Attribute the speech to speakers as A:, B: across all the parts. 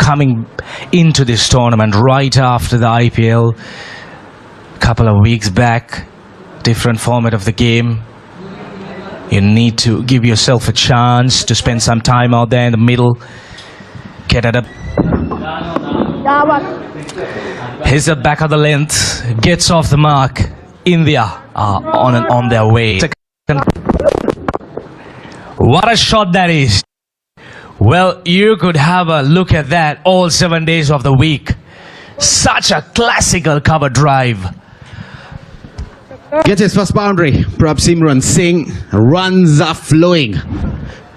A: coming into this tournament right after the IPL. Couple of weeks back, different format of the game. You need to give yourself a chance to spend some time out there in the middle. Get at a... Hits the back of the length, gets off the mark. India are on their way. What a shot that is. Well, you could have a look at that all 7 days of the week. Such a classical cover drive.
B: Gets his first boundary. Prabhsimran Singh, runs are flowing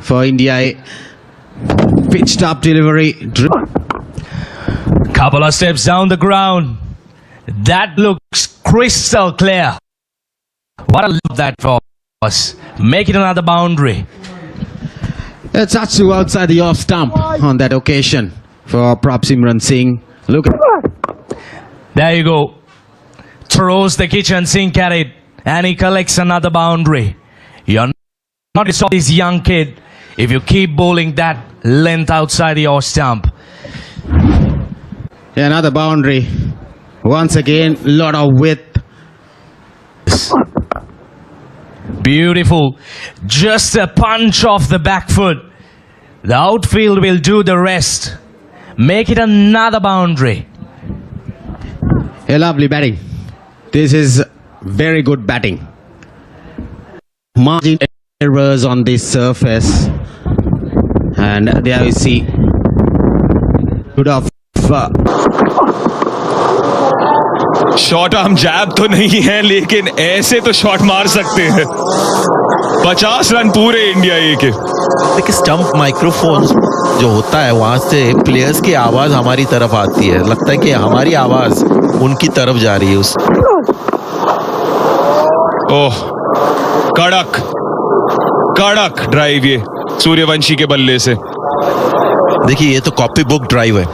B: for India. Pitched up delivery.
A: Couple of steps down the ground. That looks crystal clear. What a love that was. Make it another boundary.
B: It's Atsu outside the off stump on that occasion for Prabhsimran Singh. Look at
A: There you go. Throws the kitchen sink at it and he collects another boundary. You're not this young kid if you keep bowling that length outside the off stump.
B: another boundary. Once again, lot of width.
A: Beautiful. Just a punch off the back foot. The outfield will do the rest. Make it another boundary.
B: A lovely batting. This is very good batting. Margin errors on this surface. And there you see. Good off.
C: Short arm jab तो नहीं है, लेकिन ऐसे तो shot मार सकते हैं। 50 run पूरे इंडिया ए के।
D: देखिए स्टंप माइक्रोफोन जो होता है वहां से प्लेयर्स की आवाज हमारी तरफ आती है, लगता है कि हमारी आवाज उनकी तरफ जा रही है। उस
C: ओह, कड़क कड़क ड्राइव ये सूर्यवंशी के बल्ले से।
D: देखिए ये तो कॉपी बुक ड्राइव है,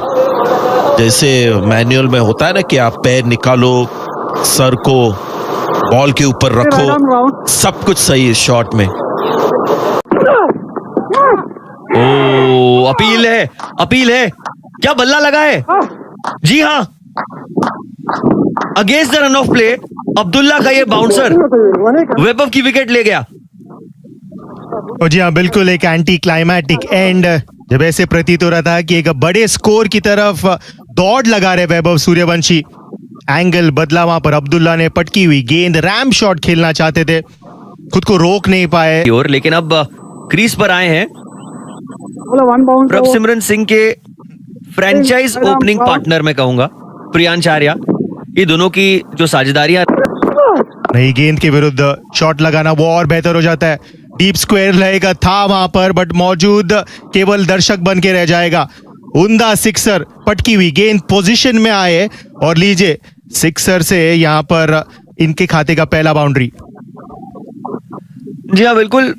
D: जैसे मैनुअल में होता है ना कि आप पैर निकालो, सर को बॉल के ऊपर रखो, सब कुछ सही है शॉट में।
E: ओ, अपील है क्या बल्ला लगा है? जी हाँ, against the run of play Abdullah का ये बाउंसर वैभव की विकेट ले गया।
F: जी हाँ, बिल्कुल एक एंटी क्लाइमैटिक एंड, जब ऐसे प्रतीत हो रहा था कि एक बड़े स्कोर की तरफ दौड़ लगा रहे वैभव सूर्यवंशी। एंगल बदला, वहां पर अब्दुल्ला ने पटकी हुई गेंद रैम शॉट खेलना चाहते थे, खुद को रोक नहीं पाए।
E: और लेकिन अब क्रीज पर आए हैं प्रभसिमरन सिंह के फ्रेंचाइज ओपनिंग पार्टनर मैं कहूंगा प्रियांश आर्या। ये दोनों की जो साझेदारियां,
F: नई गेंद के विरुद्ध शॉट लगाना वो और बेहतर हो जाता है। डीप स्क्वायर रहेगा था वहां पर, बट मौजूद केवल दर्शक बन के रह जाएगा। उमदा सिक्सर, पटकी हुई गेंद पोजीशन में आए और लीजिए सिक्सर से यहां पर इनके खाते का पहला बाउंड्री।
E: जी हाँ बिल्कुल।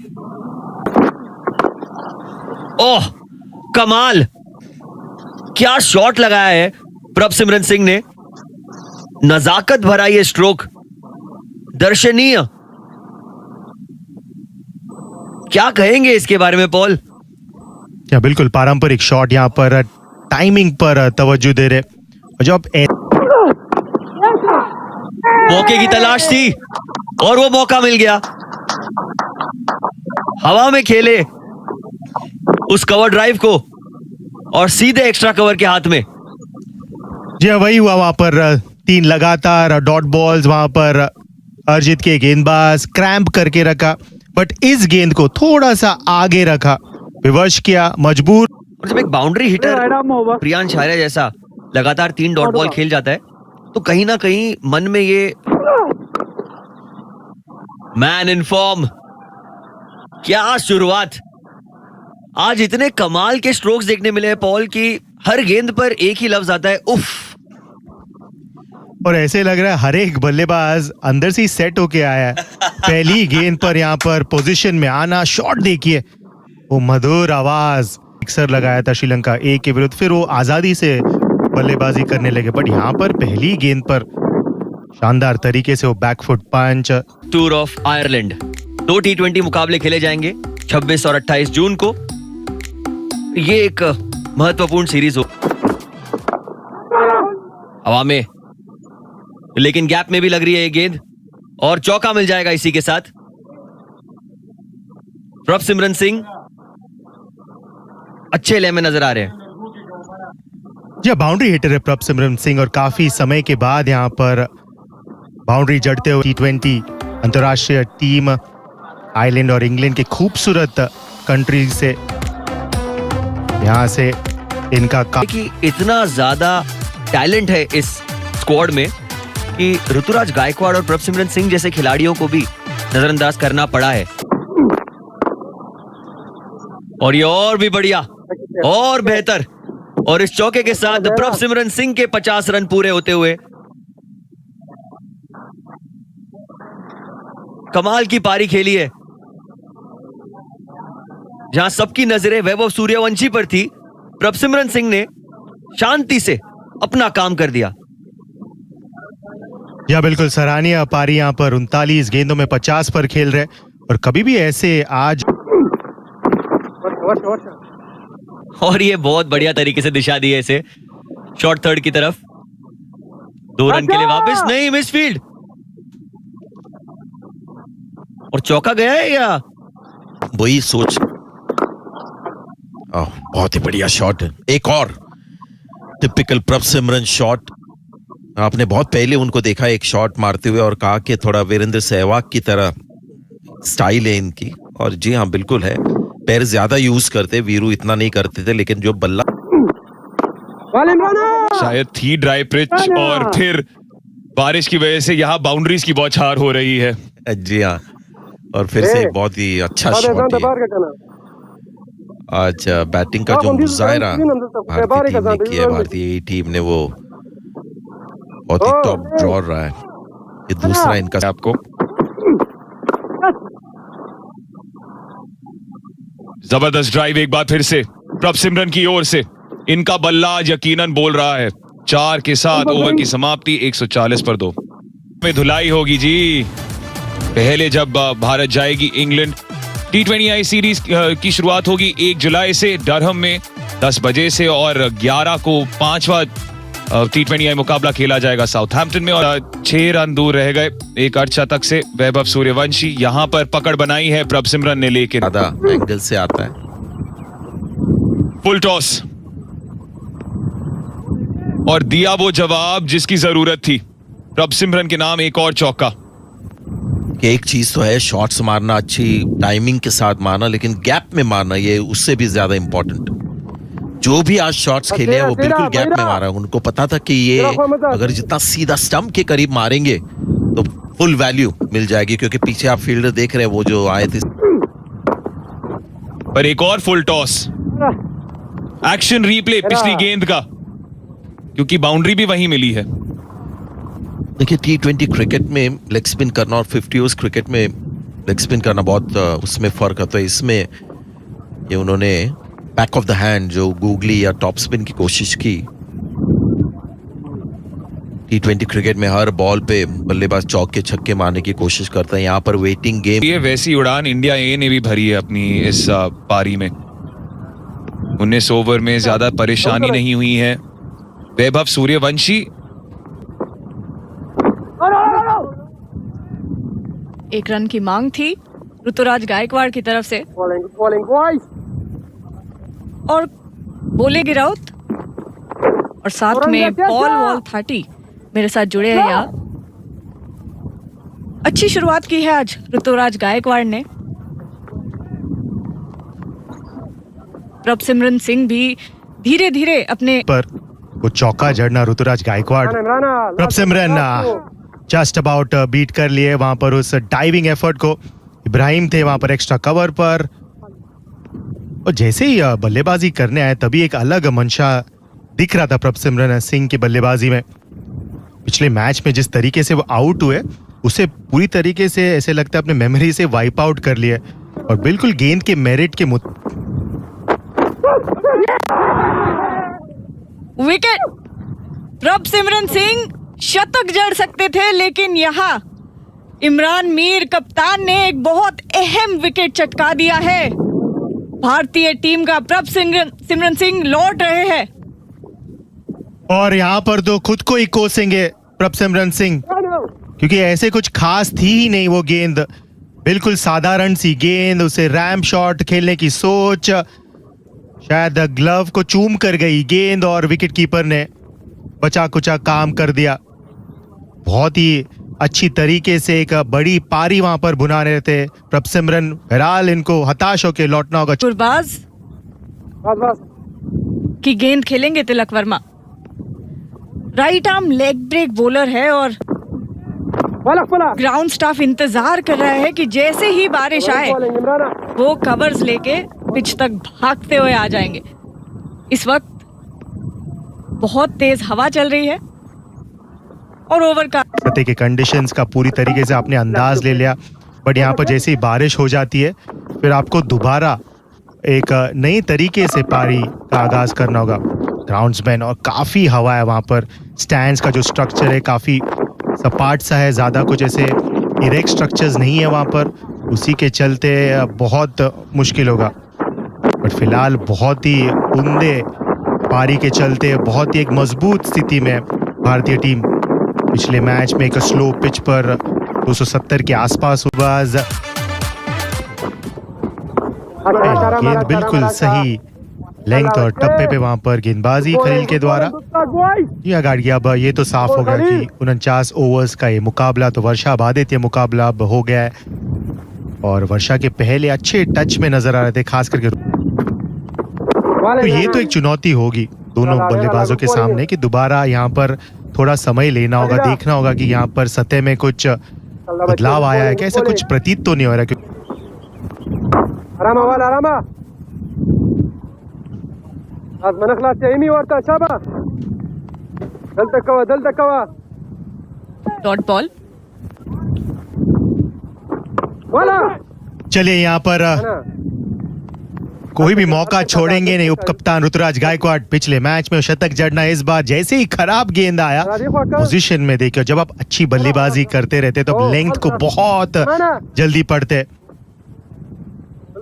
E: ओह कमाल, क्या शॉट लगाया है प्रभसिमरन सिंह ने। नजाकत भरा ये स्ट्रोक, दर्शनीय। क्या कहेंगे इसके बारे में पॉल?
F: या बिल्कुल पारंपरिक शॉट, यहां पर टाइमिंग पर तवज्जो दे रहे। जब
E: मौके की तलाश थी और वो मौका मिल गया। हवा में खेले उस कवर ड्राइव को और सीधे एक्स्ट्रा कवर के हाथ में।
F: जी वही हुआ, वहां पर 3 लगातार डॉट बॉल्स, वहां पर अर्जित के गेंदबाज क्रैम्प करके रखा, बट इस गेंद को थोड़ा सा आगे रखा, विवश किया, मजबूर।
E: और जब एक बाउंड्री हिटर प्रियांश आर्या जैसा लगातार 3 डॉट बॉल खेल जाता है तो कहीं ना कहीं मन में ये मैन इन फॉर्म, क्या शुरुआत। आज इतने कमाल के स्ट्रोक्स देखने मिले हैं पॉल की हर गेंद पर एक ही लफ्ज आता है, उफ।
F: और ऐसे लग रहा है हर एक बल्लेबाज अंदर से ही सेट होके आया है। पहली गेंद पर यहाँ पर पोजीशन में आना, शॉट देखिए, वो मधुर आवाज। सिक्सर लगाया था श्रीलंका ए के विरुद्ध, फिर वो आजादी से बल्लेबाजी करने लगे, बट यहाँ पर पहली गेंद पर शानदार तरीके से वो backfoot punch.
E: Tour of Ireland 2 T20 मुकाबले खेले जाएंगे 26 और 28 जून को। ये एक महत्वपूर्ण सीरीज हो। हवा में, लेकिन गैप में भी लग रही है ये गेंद और चौका मिल जाएगा इसी के साथ। प्रभसिमरन सिंह अच्छे लय में नजर आ रहे हैं।
F: जी बाउंड्री हिटर है प्रभसिमरन सिंह और काफी समय के बाद यहाँ पर बाउंड्री जड़ते हुए T20 अंतर्राष्ट्रीय टीम आयरलैंड और इंग्लैंड के खूबसूरत कंट्री से यहाँ से इनका
E: कि इतना ज्यादा टैलेंट है इस स्क्वाड में कि ऋतुराज गायकवाड़ और प्रभसिमरन सिंह जैसे खिलाड़ियों को भी नजरअंदाज करना पड़ा है। और ये और भी बढ़िया और बेहतर, और इस चौके के साथ प्रभसिमरन सिंह के 50 रन पूरे होते हुए कमाल की पारी खेली है। जहां सबकी नजरें वैभव सूर्यवंशी पर थी, प्रभसिमरन सिंह ने शांति से अपना काम कर दिया।
F: या बिल्कुल सराहनीय पारी यहाँ पर 39 गेंदों में 50 पर खेल रहे और कभी भी ऐसे आज
E: और ये बहुत बढ़िया तरीके से दिशा दी है इसे शॉर्ट थर्ड की तरफ। 2 रन के लिए वापस, नहीं मिस फील्ड और चौका गया है या
D: वही सोच। बहुत ही बढ़िया शॉट, एक और टिपिकल प्रभसिमरन शॉट। आपने बहुत पहले उनको देखा एक शॉट मारते हुए और कहा कि थोड़ा वीरेंद्र सहवाग की तरह स्टाइल है इनकी, और जी हाँ बिल्कुल है। पैर ज्यादा यूज करते, वीरू इतना नहीं करते थे, लेकिन जो बल्ला
C: शायद थी ड्राई पिच और फिर बारिश की वजह से यहाँ बाउंड्रीज की बौछार हो रही है।
D: जी हाँ, और फिर से एक बहुत ही अच्छा शॉट है। आज बैटिंग का जो मुजाहरा भारतीय टीम ने किया है, भारतीय टीम ने, वो बहुत ही टॉप ड्रॉ रहा है। ये दूसरा इनका
C: आपको जबरदस्त ड्राइव एक बार फिर से प्रभसिमरन की ओर से। इनका बल्ला यकीनन बोल रहा है। 4 के साथ ओवर की समाप्ति 140 पर 2 में धुलाई होगी जी। पहले जब भारत जाएगी इंग्लैंड, T20I सीरीज की शुरुआत होगी 1 जुलाई से डरहम में 10 बजे से, और 11 को 5वां T20I मुकाबला खेला जाएगा साउथहैम्पटन में। और 6 रन दूर रह गए एक अर्धशतक से वैभव सूर्यवंशी। यहां पर पकड़ बनाई है प्रभसिमरन ने, लेकिन
D: ज्यादा एंगल से आता है।
C: फुल टॉस और दिया वो जवाब जिसकी जरूरत थी। प्रभसिमरन के नाम एक और चौका।
D: कि एक चीज तो है शॉट्स मारना, अच्छी टाइमिंग के साथ मारना, लेकिन गैप में मारना ये उससे भी ज्यादा इंपॉर्टेंट। जो भी आज शॉट्स खेले हैं वो बिल्कुल गैप में मारा है। उनको पता था कि ये अगर जितना सीधा स्टंप के करीब मारेंगे तो फुल वैल्यू मिल जाएगी, क्योंकि पीछे आप फील्डर देख रहे हैं वो जो आए थे।
C: पर एक और फुल टॉस, एक्शन रीप्ले पिछली गेंद का, क्योंकि बाउंड्री भी वहीं मिली है।
D: देखिए T20 क्रिकेट में लेग स्पिन करना और 50 ओवर्स क्रिकेट में लेग स्पिन करना बहुत उसमें फर्क है। तो इसमें ये उन्होंने बैक ऑफ द हैंड जो गूगली या टॉप स्पिन की कोशिश की। T20 क्रिकेट में हर बॉल पे बल्लेबाज चौके छक्के मारने की कोशिश करता है। यहाँ पर वेटिंग गेम,
C: ये वैसी उड़ान इंडिया ए ने भी भरी है अपनी इस पारी में। 19 ओवर में ज्यादा परेशानी नहीं हुई है। वैभव सूर्यवंशी
G: एक रन की मांग थी ऋतुराज गायकवाड़ की तरफ से, और बोले गिराउत और साथ में पॉल वॉल 30 मेरे साथ जुड़े हैं यहाँ। अच्छी शुरुआत की है आज ऋतुराज गायकवाड़ ने। प्रभसिमरन सिंह भी धीरे धीरे अपने
F: पर वो चौका जड़ना Ruturaj Gaikwad, Prabhsimran just about beat कर लिए वहां पर उस डाइविंग एफर्ट को। इब्राहिम थे वहां पर एक्स्ट्रा कवर पर, और जैसे ही बल्लेबाजी करने आए तभी एक अलग मंशा दिख रहा था प्रभसिमरन सिंह की बल्लेबाजी में। पिछले मैच में जिस तरीके से वो आउट हुए उसे पूरी तरीके से ऐसे लगता है अपने मेमोरी से वाइप आउट कर लिए, और बिल्कुल गेंद के मेरिट के
G: विकेट। प्रभसिमरन सिंह शतक जड़ सकते थे, लेकिन यहाँ इमरान मीर कप्तान ने एक बहुत अहम विकेट चटका दिया है। भारतीय टीम का प्रभसिमरन सिंह लौट रहे हैं।
F: और यहाँ पर तो खुद को ही कोसेंगे प्रभसिमरन सिंह, क्योंकि ऐसे कुछ खास थी ही नहीं वो गेंद। बिल्कुल साधारण सी गेंद, उसे रैम्प शॉट खेलने की सोच, शायद ग्लव को चूम कर गई गेंद और विकेट कीपर ने बचा कुचा काम कर दिया। बहुत ही अच्छी तरीके से एक बड़ी पारी वहां पर बुना रहे थे प्रभसिमरन। बहरहाल इनको हताश होकर लौटना होगा।
G: गुरबाज की गेंद खेलेंगे Tilak Varma. Right arm leg break bowler है और ग्राउंड स्टाफ इंतजार कर रहा है कि जैसे ही बारिश आए वो कवर्स लेके पिच तक भागते हुए आ जाएंगे। इस वक्त बहुत तेज हवा चल रही है और ओवर का
F: सतह के कंडीशंस का पूरी तरीके से आपने अंदाज ले लिया, बट यहाँ पर जैसे ही बारिश हो जाती है फिर आपको दोबारा एक नई तरीके से पारी का आगाज करना होगा। ग्राउंड्समैन और काफी हवा है वहां पर। स्टैंड्स का जो स्ट्रक्चर है काफी सपाट सा है, ज्यादा कुछ ऐसे इरेक्ट स्ट्रक्चर्स नहीं है वहां पर, उसी के चलते बहुत मुश्किल होगा। बट फिलहाल बहुत ही उम्दे पारी के चलते बहुत ही एक मजबूत स्थिति में भारतीय टीम पिछले मैच में एक स्लो पिच पर 270 के आसपास हुआ। गेंद बिल्कुल सही लेंथ और टप्पे पे वहां पर गेंदबाजी खलील के द्वारा। ये गाड़ी अब ये तो साफ हो गया कि 49 ओवर्स का ये मुकाबला तो वर्षा आबादित ये मुकाबला अब हो गया है और वर्षा के पहले अच्छे टच में नजर आ रहे थे खास करके। तो ये तो एक चुनौती होगी दोनों बल्लेबाजों के सामने कि दोबारा यहाँ पर थोड़ा समय लेना होगा, देखना होगा कि यहाँ पर सतह में कुछ बदलाव आया है क्या। ऐसा कुछ प्रतीत तो नहीं हो रहा।
G: Dot ball.
F: चलिए यहाँ पर कोई भी मौका छोड़ेंगे नहीं उप कप्तान ऋतुराज गायकवाड़। पिछले मैच में शतक जड़ना, इस बार जैसे ही खराब गेंद आया पोजीशन में देखिए, जब आप अच्छी बल्लेबाजी करते रहते तो लेंथ को बहुत जल्दी पड़ते।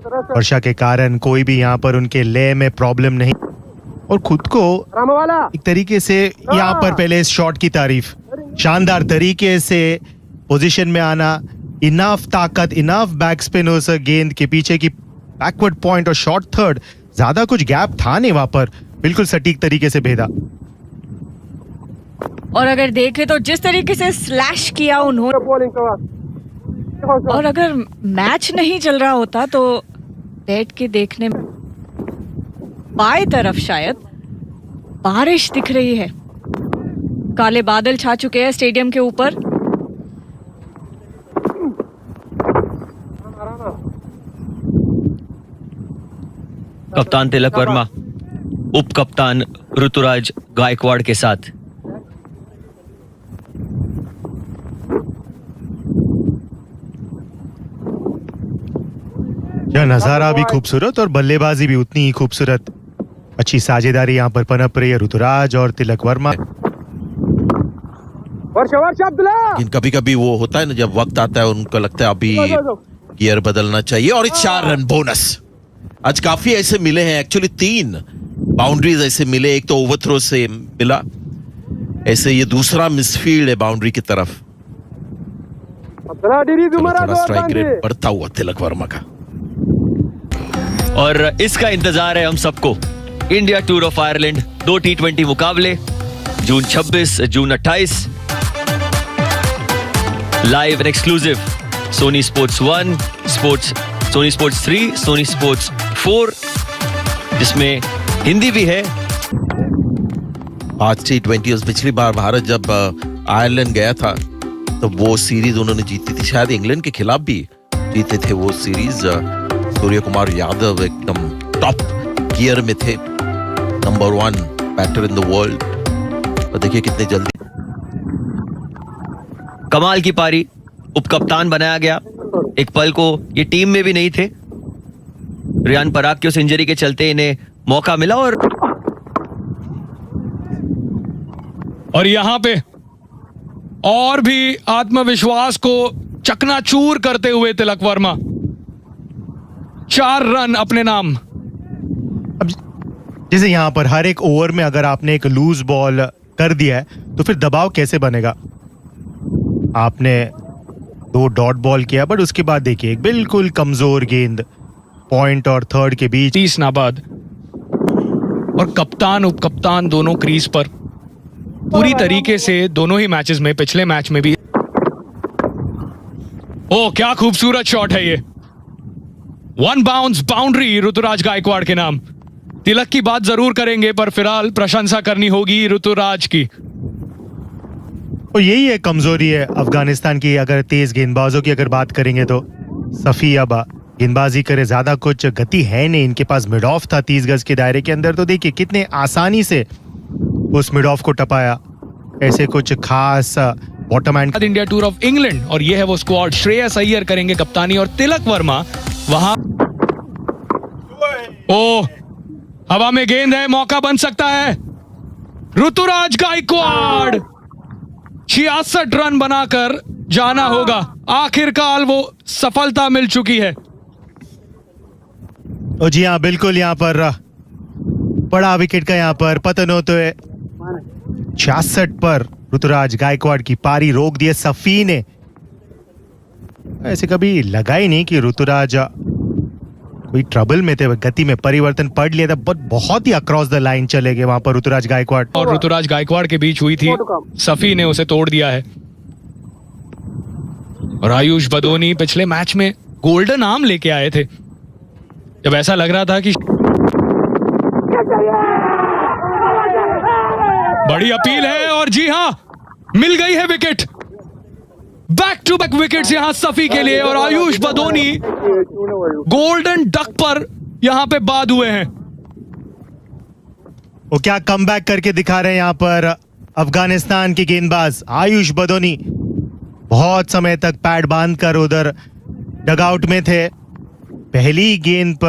F: वर्षा के कारण कोई भी यहाँ पर उनके ले में प्रॉब्लम नहीं और खुद को एक तरीके से यहाँ पर पहले इस शॉट की तारीफ, शानदार तरीके से पोजीशन में आना, इनफ ताकत, इनफ बैक स्पिन उस गेंद के पीछे की बैकवर्ड पॉइंट और शॉर्ट थर्ड, ज्यादा कुछ गैप था नहीं वहां पर, बिल्कुल सटीक तरीके से भेदा।
G: और अगर देखें तो जिस तरीके से स्लैश किया उन्होंने, और अगर मैच नहीं चल रहा होता तो बैठ के देखने में बाएं तरफ शायद बारिश दिख रही है। काले बादल छा चुके हैं स्टेडियम के ऊपर।
E: कप्तान तिलक वर्मा उप कप्तान ऋतुराज गायकवाड़ के साथ।
F: यह नजारा भी खूबसूरत और बल्लेबाजी भी उतनी ही खूबसूरत। अच्छी साझेदारी यहाँ पर पनप रही है ऋतुराज और तिलक वर्मा।
D: लेकिन कभी कभी वो होता है ना, जब वक्त आता है उनको लगता है अभी गियर बदलना चाहिए। और 4 रन बोनस आज काफी ऐसे मिले हैं, एक्चुअली 3 बाउंड्रीज ऐसे मिले। एक तो ओवरथ्रो से मिला, ऐसे ये दूसरा मिसफील्ड है बाउंड्री की तरफ। थोड़ा स्ट्राइक रेट बढ़ता हुआ तिलक वर्मा का।
E: और इसका इंतजार है हम सबको। India tour of Ireland 2 T20 मुकाबले June 26, June 28, live and exclusive Sony Sports 1, Sony Sports 3, Sony Sports 4, जिसमें हिंदी भी है।
D: 5 T20 पिछली बार भारत जब आयरलैंड गया था तो वो सीरीज उन्होंने जीती थी, शायद इंग्लैंड के खिलाफ भी जीते थे वो सीरीज। सूर्य कुमार यादव एकदम टॉप गियर में थे, number 1 batter in the world. तो देखिए कितने जल्दी
E: कमाल की पारी, उपकप्तान बनाया गया। एक पल को ये टीम में भी नहीं थे। रियान पराग की उस इंजरी के चलते इन्हें मौका मिला
H: और यहां पे और भी आत्मविश्वास को चकनाचूर करते हुए तिलक वर्मा 4 रन अपने नाम।
F: जैसे यहाँ पर हर एक ओवर में अगर आपने एक लूज बॉल कर दिया है तो फिर दबाव कैसे बनेगा। आपने 2 डॉट बॉल किया बट उसके बाद देखिए एक बिल्कुल कमजोर गेंद पॉइंट और थर्ड के बीच।
H: 30 नाबाद और कप्तान उप कप्तान दोनों क्रीज पर पूरी तरीके से दोनों ही मैचेस में, पिछले मैच में भी। ओ क्या खूबसूरत शॉट है ये, 1 बाउंस बाउंड्री ऋतुराज गायकवाड़ के नाम। तिलक की बात जरूर करेंगे पर फिलहाल प्रशंसा करनी होगी ऋतुराज की।
F: और यही है कमजोरी है अफगानिस्तान की। अगर तेज गेंदबाजों की अगर बात करेंगे तो सफी अब गेंदबाजी करे, ज्यादा कुछ गति है नहीं इनके पास। मिड ऑफ था 30 गज के दायरे के अंदर, तो देखिए कितने आसानी से उस मिड ऑफ को टपाया। ऐसे कुछ खास bottom and.
H: India tour of England और ये है वो स्क्वाड। श्रेयस अय्यर करेंगे कप्तानी और तिलक वर्मा वहां। ओ हवा में गेंद है, मौका बन सकता है। ऋतुराज गायकवाड़ 66 रन बनाकर जाना होगा। आखिरकार वो सफलता मिल चुकी है।
F: ओ जी हाँ, बिल्कुल यहाँ पर बड़ा विकेट का यहाँ पर पतन होते हुए 66 पर ऋतुराज गायकवाड़ की पारी रोक दी है सफी ने। ऐसे कभी लगा ही नहीं कि ऋतुराज कोई ट्रबल में थे, गति में परिवर्तन पड़ लिया था, बट बहुत ही अक्रॉस द लाइन चले गए वहां पर ऋतुराज गायकवाड़।
H: और ऋतुराज गायकवाड़ के बीच हुई थी, सफी ने उसे तोड़ दिया है। और आयुष बदोनी पिछले मैच में गोल्डन आर्म लेके आए थे, जब ऐसा लग रहा था कि बड़ी अपील है। और जी हां, मिल गई है wicket. Back to back wickets यहां सफी के लिए। और आयुष बदोनी गोल्डन डक पर यहां पे बाद हुए हैं।
F: वो क्या कमबैक करके दिखा रहे हैं यहाँ पर अफगानिस्तान के गेंदबाज आयुष बदोनी। बहुत समय तक पैड बांधकर उधर डगआउट में थे। पहली गेंद पर